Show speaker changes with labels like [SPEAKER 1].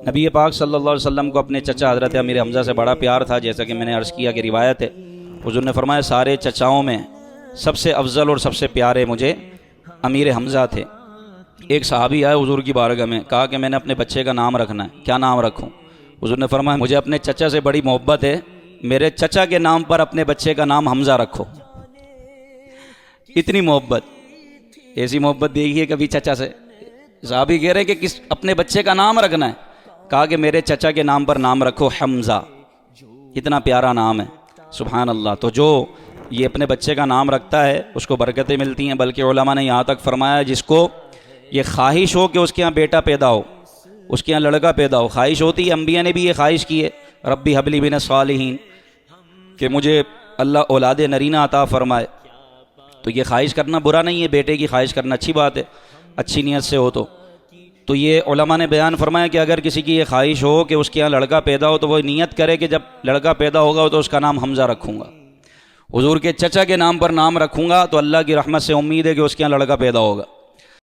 [SPEAKER 1] نبی پاک صلی اللہ علیہ وسلم کو اپنے چچا حضرت امیر حمزہ سے بڑا پیار تھا، جیسا کہ میں نے عرض کیا کہ روایت ہے، حضور نے فرمایا سارے چچاؤں میں سب سے افضل اور سب سے پیارے مجھے امیر حمزہ تھے۔ ایک صحابی آئے حضور کی بارگاہ میں، کہا کہ میں نے اپنے بچے کا نام رکھنا ہے، کیا نام رکھوں؟ حضور نے فرمایا مجھے اپنے چچا سے بڑی محبت ہے، میرے چچا کے نام پر اپنے بچے کا نام حمزہ رکھو۔ اتنی محبت، ایسی محبت دیکھیے کبھی چچا سے۔ صحابی کہہ رہے کہ کس اپنے بچے کا نام رکھنا ہے، کہا کہ میرے چچا کے نام پر نام رکھو حمزہ، اتنا پیارا نام ہے، سبحان اللہ۔ تو جو یہ اپنے بچے کا نام رکھتا ہے اس کو برکتیں ملتی ہیں، بلکہ علماء نے یہاں تک فرمایا جس کو یہ خواہش ہو کہ اس کے یہاں بیٹا پیدا ہو، اس کے یہاں لڑکا پیدا ہو، خواہش ہوتی ہے، انبیاء نے بھی یہ خواہش کی ہے، ربی حب لی من الصالحین، کہ مجھے اللہ اولاد نرینہ عطا فرمائے۔ تو یہ خواہش کرنا برا نہیں ہے، بیٹے کی خواہش کرنا اچھی بات ہے، اچھی نیت سے ہو تو یہ علماء نے بیان فرمایا کہ اگر کسی کی یہ خواہش ہو کہ اس کے یہاں لڑکا پیدا ہو تو وہ نیت کرے کہ جب لڑکا پیدا ہوگا تو اس کا نام حمزہ رکھوں گا، حضور کے چچا کے نام پر نام رکھوں گا، تو اللہ کی رحمت سے امید ہے کہ اس کے یہاں لڑکا پیدا ہوگا۔